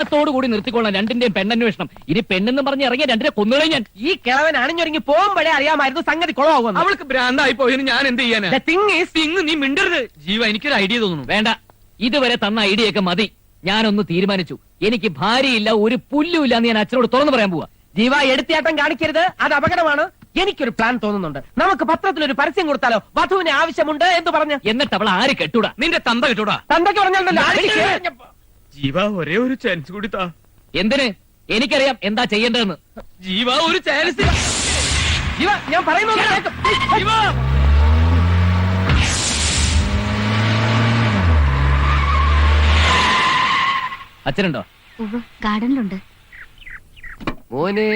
ഇന്നത്തോടു കൂടി നിർത്തിക്കൊള്ളാം രണ്ടിന്റെയും പെണ്ണന്വേഷണം. ഇനി പെണ്ണെന്ന് പറഞ്ഞ് ഇറങ്ങിയ രണ്ടിനെ കൊന്നുകളെ ഞാൻ. ഈ കിളവൻ അണിഞ്ഞൊരുങ്ങി പോകുമ്പോഴേ അറിയാമായിരുന്നു സംഗതി കുളമാകും. അവൾക്ക് ഭ്രാന്തായി പോയതിന് ഞാൻ എന്ത് ചെയ്യാനാ? നീ മിണ്ടരുത്. ജീവ, എനിക്കൊരു ഐഡിയ തോന്നുന്നു. വേണ്ട, ഇതുവരെ തന്ന ഐഡിയ ഒക്കെ മതി. ഞാനൊന്ന് തീരുമാനിച്ചു. എനിക്ക് ഭാര്യയില്ല, ഒരു പുല്ലുമില്ല എന്ന് ഞാൻ അച്ഛനോട് തുറന്നു പറയാൻ പോവാ. ജീവ, എടുത്തിയാട്ടം കാണിക്കരുത്, അത് അപകടമാണ്. എനിക്കൊരു പ്ലാൻ തോന്നുന്നുണ്ട്. നമുക്ക് പത്രത്തിലൊരു പരസ്യം കൊടുത്താലോ? വധുവിന് ആവശ്യമുണ്ട് എന്ന് പറഞ്ഞ്. എന്നിട്ട് അവൾ ആര് കെട്ടൂടാ? നിന്റെ തന്ത കെട്ടൂടാ? തന്തയ്ക്ക് പറഞ്ഞാൽ ജീവ, ഒരേ ഒരു ചാൻസ് കൂടി താ. എന്തിന്? എനിക്കറിയാം എന്താ ചെയ്യേണ്ടതെന്ന്. ജീവ, ഒരു ചാൻസ്. ജീവ, ഞാൻ പറയുന്നത് ജീവ, അച്ഛനുണ്ടോ? ഗാർഡനിലുണ്ട്. മോനെ.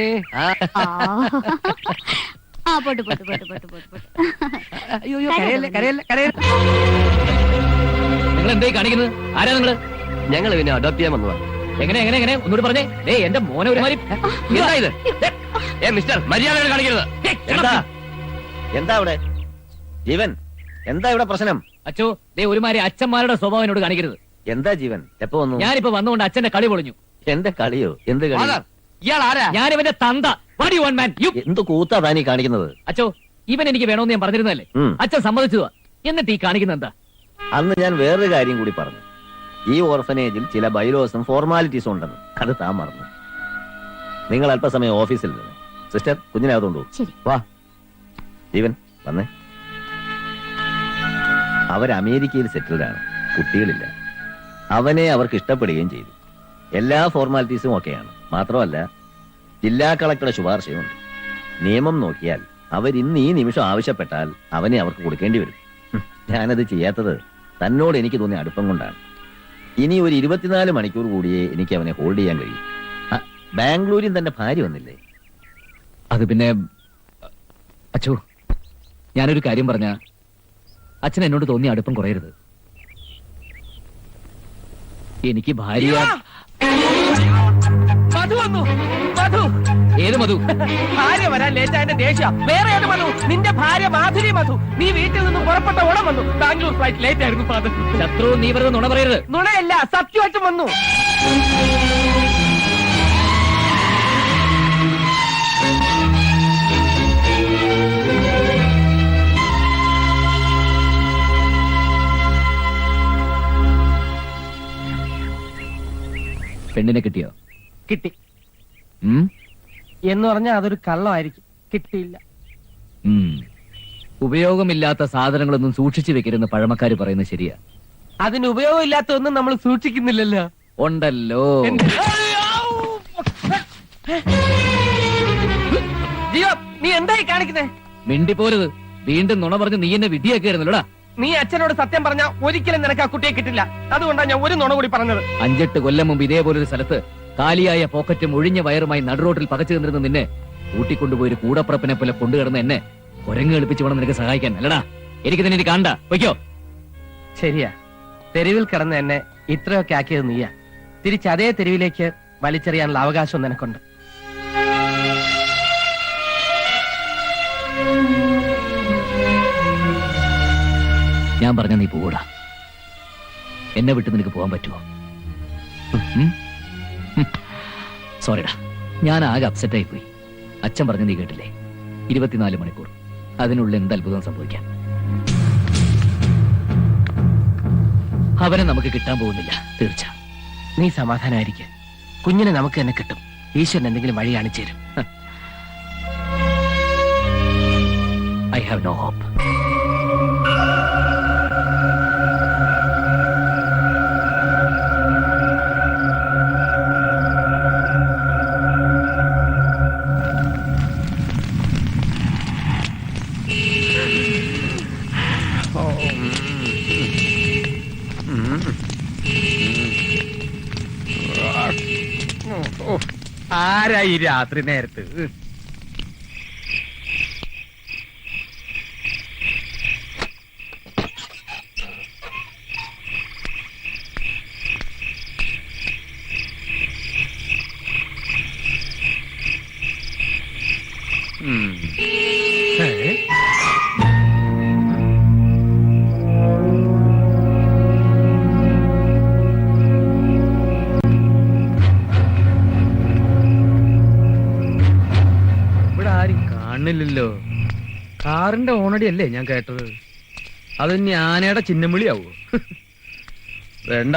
Pot pot pot pot pot pot. അയ്യോ, കരയല്ലേ കരയല്ലേ കരയല്ലേ. നിങ്ങൾ എന്തായി കാണിക്കുന്നത്? ആരാ നിങ്ങള്? ഞങ്ങൾ പിന്നെ അഡോപ്റ്റ് ചെയ്യാൻ വന്നതാ. എങ്ങനെ എങ്ങനെ എങ്ങനെ ഒന്നുകൂടി പറഞ്ഞേ. എന്റെ മോനെ ഒരുമാതിരി. എന്താ ഇത്? മിസ്റ്റർ, മര്യാദകൾ കാണിക്കരുത്. എന്താ ഇവിടെ ജീവൻ? എന്താ ഇവിടെ പ്രശ്നം? അച്ഛോ, ഒരുമാതിരി അച്ഛന്മാരുടെ സ്വഭാവം എന്നോട് കാണിക്കരുത്. എന്താ ജീവൻ? എപ്പോ വന്നു? ഞാനിപ്പോ വന്നുകൊണ്ട് അച്ഛന്റെ കളി പൊളിഞ്ഞു. എന്റെ കളിയോ? എന്ത് കളി? ഇയാൾ ആരാ? ഞാനിവന്റെ തന്ത. What do you want, man? എന്ത് കൂത്താ താനീ കാണിക്കുന്നത്? അച്ഛോ, ഇവൻ എനിക്ക് വേണമെന്ന് ഞാൻ പറഞ്ഞിരുന്നല്ലേ? അച്ഛൻ സമ്മതിച്ചതാ. എന്നിട്ട് ഈ കാണിക്കുന്ന എന്താ? അന്ന് ഞാൻ വേറൊരു കാര്യം കൂടി പറഞ്ഞു. ഈ ഓർഫനേജിൽ ചില ബൈലോസും ഫോർമാലിറ്റീസും ഉണ്ടെന്ന്. അത് താൻ മറന്നു. നിങ്ങൾ അല്പസമയം ഓഫീസിൽ നിന്ന് സിസ്റ്റർ കുഞ്ഞിനെ അതുകൊണ്ടു വാ. ജീവൻ വന്നേ. അവർ അമേരിക്കയിൽ സെറ്റിൽഡാണ്, കുട്ടികളില്ല. അവനെ അവർക്ക് ഇഷ്ടപ്പെടുകയും ചെയ്തു. എല്ലാ ഫോർമാലിറ്റീസും ഒക്കെയാണ്. മാത്രമല്ല, ജില്ലാ കളക്ടറുടെ ശുപാർശയുണ്ട്. നിയമം നോക്കിയാൽ അവർ ഇന്ന് ഈ നിമിഷം ആവശ്യപ്പെട്ടാൽ അവനെ അവർക്ക് കൊടുക്കേണ്ടി വരും. ഞാനത് ചെയ്യാത്തത് തന്നോട് എനിക്ക് തോന്നിയ അടുപ്പം കൊണ്ടാണ്. ഇനി ഒരു 24 മണിക്കൂർ കൂടിയേ എനിക്ക് അവനെ ഹോൾഡ് ചെയ്യാൻ കഴിയും. ബാംഗ്ലൂരിൽ തന്റെ ഭാര്യ വന്നില്ലേ? അത് പിന്നെ അച്ഛോ, ഞാനൊരു കാര്യം പറഞ്ഞ അച്ഛൻ എന്നോട് തോന്നിയ അടുപ്പം കുറയരുത്. എനിക്ക് ഭാര്യ. മധു വന്നു. മധു. ഏത് മധു? ഭാര്യ വരാൻ ലേറ്റ് ആയതിന്റെ ദേഷ്യ. വേറെ ഏത് മധു? നിന്റെ ഭാര്യ മാധുരി മധു. നീ വീട്ടിൽ നിന്നും പുറപ്പെട്ട ഓണം വന്നു. ബാംഗ്ലൂർ ഫ്ലൈറ്റ് ലേറ്റ് ആയിരുന്നു ഫാദർ. ശത്രു, നീ വെറുതെ നുണ പറയരുത്. നുണയല്ല, സത്യമായിട്ടും വന്നു. പെണ്ണിനെ കിട്ടിയോ? കിട്ടി എന്ന് പറഞ്ഞാൽ അതൊരു കള്ളമായിരിക്കും. കിട്ടിയില്ല. ഉപയോഗമില്ലാത്ത സാധനങ്ങളൊന്നും സൂക്ഷിച്ചു വെക്കരുതെന്ന് പഴമക്കാര് പറയുന്നത് ശരിയാ. അതിന് ഉപയോഗമില്ലാത്തൊന്നും നമ്മൾ സൂക്ഷിക്കുന്നില്ലല്ലോ. ഉണ്ടല്ലോ. ജിയോ, നീ എന്തായി കാണിക്കുന്നേ? മിണ്ടിപ്പോരുത്. വീണ്ടും നുണ പറഞ്ഞ് നീ എന്നെ വിധിയാക്കിയായിരുന്നല്ലോടാ. നീ അച്ഛനോട് സത്യം പറഞ്ഞാൽ ഒരിക്കലും നിനക്ക് ആ കുട്ടിയെ കിട്ടില്ല. അതുകൊണ്ടാണ് ഞാൻ ഒരു നുണ കൂടി പറഞ്ഞത്. 5-8 കൊല്ലം മുമ്പ് ഇതേപോലൊരു സ്ഥലത്ത് കാലിയായ പോക്കറ്റും ഒഴിഞ്ഞ വയറുമായി നടുറോട്ടിൽ പകച്ചു നിന്നിരുന്ന നിന്നെ കൂട്ടിക്കൊണ്ടുപോയി ഒരു കൂടപ്പുറപ്പിനെ പോലെ കൊണ്ടുകിടന്ന എന്നെ കുരങ്ങ് എളുപ്പിച്ച് വേണം നിനക്ക് സഹായിക്കാൻ. അല്ലടാ, എനിക്ക് തന്നെ കാണണ്ട. വയ്ക്കോ. ശരിയാ, തെരുവിൽ കിടന്ന് എന്നെ ഇത്രയൊക്കെ ആക്കിയത് നീയാ. തിരിച്ച് അതേ തെരുവിലേക്ക് വലിച്ചെറിയാനുള്ള അവകാശം നിനക്കുണ്ട്. ഞാൻ പറഞ്ഞ നീ പോകൂടാ. എന്നെ വിട്ട് നിനക്ക് പോകാൻ പറ്റുമോ? സോറിടാ, ഞാൻ ആകെ അപ്സെറ്റായി പോയി. അച്ഛൻ പറഞ്ഞ നീ കേട്ടില്ലേ? 24 മണിക്കൂർ. അതിനുള്ളിൽ എന്ത് അത്ഭുതം സംഭവിക്കാം. അവനെ നമുക്ക് കിട്ടാൻ പോകുന്നില്ല, തീർച്ച. നീ സമാധാനായിരിക്കും. കുഞ്ഞിനെ നമുക്ക് തന്നെ കിട്ടും. ഈശ്വരൻ എന്തെങ്കിലും വഴി കാണിച്ചു തരും. I have no hope. ആരാ ഈ രാത്രി നേരത്ത്? കാണുന്നില്ലല്ലോ. കാറിന്റെ ഓണടി അല്ലേ ഞാൻ കേട്ടത്? അത് ഞാനയുടെ ചിഹ്നം വിളിയാവോ? വേണ്ട.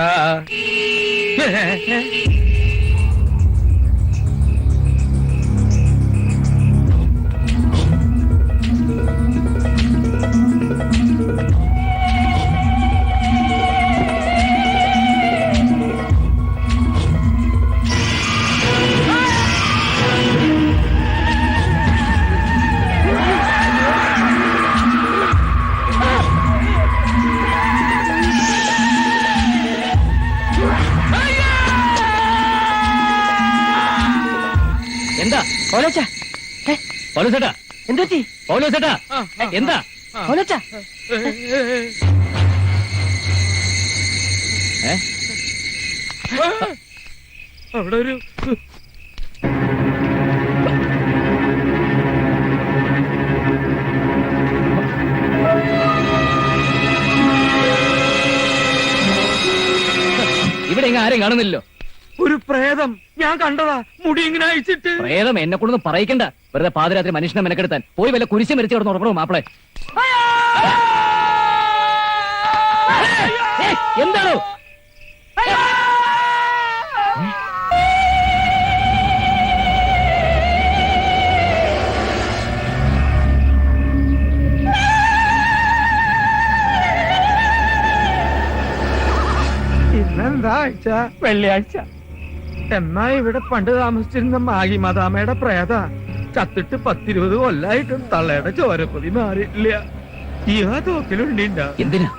എന്താ ഓലോച്ച പൗലോസേട്ടാ? എന്തുപറ്റി? പൗലോസേട്ടാ എന്താ? ഓലോച്ച ഏ? അവിടെ ഒരു ഇവിടെ എങ്ങ ആരെയും കാണുന്നില്ലല്ലോ. ഒരു പ്രേതം ഞാൻ കണ്ടതാ. മുടി ഇങ്ങനെ അയച്ചിട്ട്. പ്രേതം എന്നെ കൊണ്ടൊന്നും പറയിക്കണ്ട. വെറുതെ പാതിരാത്രി മനുഷ്യനെ മെനക്കെടുത്താൻ. പോയി വല്ല കുരിശ് മരിച്ചു കിടന്ന് ഉറപ്പണോ മാപ്പിളെ? ഏയ്, എന്താണോ? ഇന്നെന്താ ആഴ്ച? വെള്ളിയാഴ്ച. എന്നാ ഇവിടെ പണ്ട് താമസിച്ചിരുന്ന മാഗി മദാമയുടെ പ്രേത ചത്തിട്ട് 10-20 കൊല്ലായിട്ടും തള്ളയുടെ ചോരപ്പൊതി മാറിയിട്ടില്ല. ഈ ആ തോക്കിലുണ്ടിണ്ട. എന്തിനാ?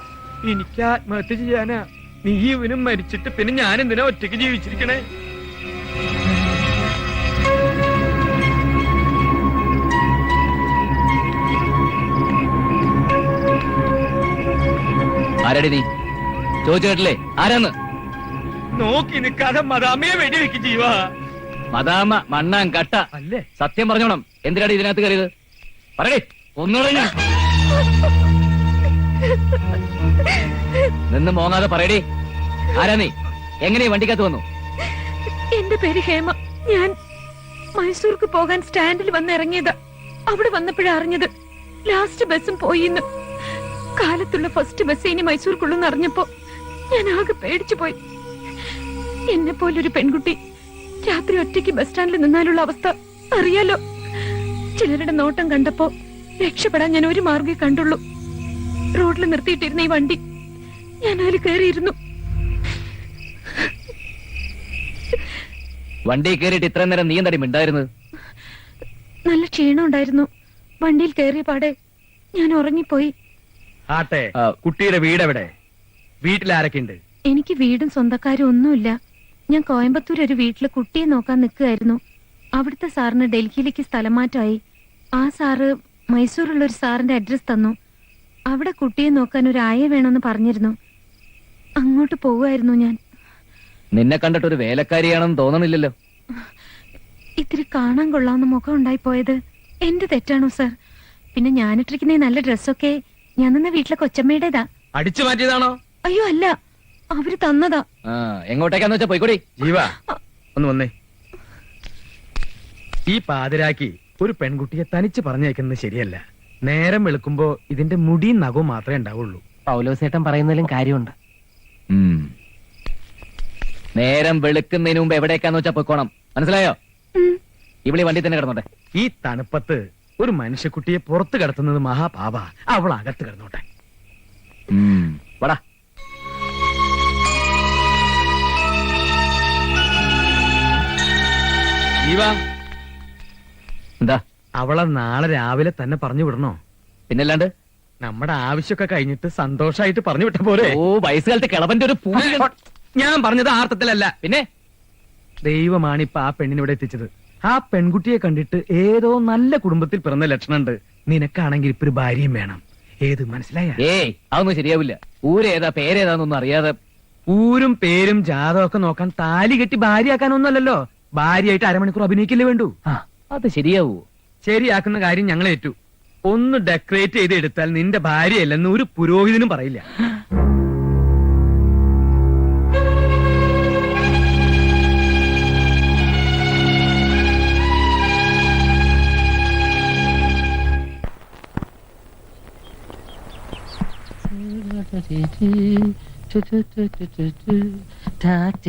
എനിക്ക് ആത്മഹത്യ ചെയ്യാനാ. നീ ഇവനും മരിച്ചിട്ട് പിന്നെ ഞാൻ എന്തിനാ ഒറ്റയ്ക്ക് ജീവിച്ചിരിക്കണേ? ആരാടി നീ? ചോദിച്ചു കേട്ടില്ലേ ആരാന്ന്? നോക്കി നിൽക്കാതെ മദാമയെ വെടിവെക്ക് ജീവാ. മദാമ മണ്ണാൻ കട്ട. അല്ലേ? സത്യം പറഞ്ഞോണം. എന്തിനാടി ഇതിനകത്ത് കയറിയത്? പറയേ, ഒന്നുകൂടെ ഞാൻ നിന്ന് മോങ്ങാതെ പറയടി. ആരാ നീ? എങ്ങനെ വണ്ടിക്കകത്ത് വന്നു? എന്റെ പേര് ഹേമ. ഞാൻ മൈസൂർക്ക് പോകാൻ സ്റ്റാൻഡിൽ വന്ന് ഇറങ്ങിയതാ. അവിടെ വന്നപ്പോഴാ അറിഞ്ഞത് ലാസ്റ്റ് ബസ്സും പോയിന്ന്. കാലത്തുള്ള ഫസ്റ്റ് ബസ് ഇനി മൈസൂർക്കുള്ളൂന്ന് അറിഞ്ഞപ്പോ ഞാൻ ആകെ പേടിച്ചു പോയി. എന്നെ പോലൊരു പെൺകുട്ടി രാത്രി ഒറ്റയ്ക്ക് ബസ് സ്റ്റാൻഡിൽ നിന്നാലുള്ള അവസ്ഥ അറിയാലോ. ചിലരുടെ നോട്ടം കണ്ടപ്പോ രക്ഷപ്പെടാൻ ഞാൻ ഒരു മാർഗ്ഗേ കണ്ടുള്ളൂ. റോഡിൽ നിർത്തിയിട്ടിരുന്ന ഈ വണ്ടി ഞാൻ അതിൽ കയറിയിരുന്നു. വണ്ടി കയറിയിട്ട് ഇത്ര നേരം നീ എന്താടി മിണ്ടായിരുന്നത്? നല്ല ക്ഷീണം ഉണ്ടായിരുന്നു. വണ്ടിയിൽ കയറിയ പാടെ ഞാൻ ഉറങ്ങിപ്പോയി. ആട്ടെ, കുട്ടിയുടെ വീട് എവിടെ? വീട്ടിൽ ആരൊക്കെ ഉണ്ട്? എനിക്ക് വീടും സ്വന്തക്കാരും ഒന്നുമില്ല. ഞാൻ കോയമ്പത്തൂർ ഒരു വീട്ടില് കുട്ടിയെ നോക്കാൻ നിൽക്കുകയായിരുന്നു. അവിടുത്തെ സാറിന് ഡൽഹിയിലേക്ക് സ്ഥലം മാറ്റമായി. ആ സാറ് മൈസൂരുള്ള ഒരു സാറിന്റെ അഡ്രസ് തന്നു. അവിടെ കുട്ടിയെ നോക്കാൻ ഒരു ആയ വേണമെന്ന് പറഞ്ഞിരുന്നു. അങ്ങോട്ട് പോവുമായിരുന്നു ഞാൻ. നിന്നെ കണ്ടിട്ട് ഒരു വേലക്കാരിയാണെന്ന് തോന്നണില്ലല്ലോ. ഇത്തിരി കാണാൻ കൊള്ളാവുന്ന മുഖം ഉണ്ടായി പോയത് എന്റെ തെറ്റാണോ സാർ? പിന്നെ ഞാനിട്ടിരിക്കുന്ന ഈ നല്ല ഡ്രസ്സൊക്കെ ഞാൻ നിന്ന വീട്ടിലെ കൊച്ചമ്മയുടേതാ. അടിച്ചു മാറ്റിയതാണോ? അയ്യോ അല്ല, അവര് തന്നതാ. എങ്ങോട്ടേക്കാന്ന് വെച്ചാ പോയിക്കൂടി. ജീവ ഒന്ന് വന്നേ. ഈ പാതിരാക്കി ഒരു പെൺകുട്ടിയെ തനിച്ച് പറഞ്ഞേക്കുന്നത് ശരിയല്ല. നേരം വെളുക്കുമ്പോ ഇതിന്റെ മുടിയും നഖവും മാത്രമേ ഉണ്ടാവുള്ളൂ. പൗലോസേട്ടൻ പറയുന്നതിലും കാര്യമുണ്ട്. നേരം വെളുക്കുന്നതിന് മുമ്പ് എവിടേക്കാന്ന് വെച്ചാ പോയിക്കോണം. മനസ്സിലായോ? ഇവിടെ വണ്ടി തന്നെ കിടന്നോട്ടെ. ഈ തണുപ്പത്ത് ഒരു മനുഷ്യക്കുട്ടിയെ പുറത്ത് കിടത്തുന്നത് മഹാപാപ. അവൾ അകത്ത് കിടന്നോട്ടെ. വടാ. ജീവ, എന്താ? അവളെ നാളെ രാവിലെ തന്നെ പറഞ്ഞു വിടണോ? പിന്നല്ലാണ്ട് നമ്മുടെ ആവശ്യമൊക്കെ കഴിഞ്ഞിട്ട് സന്തോഷായിട്ട് പറഞ്ഞു വിട്ട പോലെ. ഓ, വയസ്സുകാലത്ത് കിളവന്റെ ഒരു പൂജ. ഞാൻ പറഞ്ഞത് ആർത്ഥത്തിലല്ല. പിന്നെ ദൈവമാണ് ഇപ്പൊ ആ പെണ്ണിനിവിടെ എത്തിച്ചത്. ആ പെൺകുട്ടിയെ കണ്ടിട്ട് ഏതോ നല്ല കുടുംബത്തിൽ പിറന്ന ലക്ഷണമുണ്ട്. നിനക്കാണെങ്കിൽ ഇപ്പൊ ഒരു ഭാര്യയും വേണം. ഏത് മനസ്സിലായ? ഏയ്, അതൊന്നും ശരിയാവില്ല. ഊരേതാ പേരേതാന്നൊന്നും അറിയാതെ. ഊരും പേരും ജാതകമൊക്കെ നോക്കാൻ താലി കെട്ടി ഭാര്യയാക്കാനൊന്നുമല്ലല്ലോ. ഭാര്യയായിട്ട് അരമണിക്കൂർ അഭിനയിക്കില്ലേ വേണ്ടു. അത് ശരിയാവൂ? ശരിയാക്കുന്ന കാര്യം ഞങ്ങൾ ഏറ്റു. ഒന്ന് ഡെക്കറേറ്റ് ചെയ്ത് എടുത്താൽ നിന്റെ ഭാര്യയല്ലെന്ന് ഒരു പുരോഹിതനും പറയില്ല.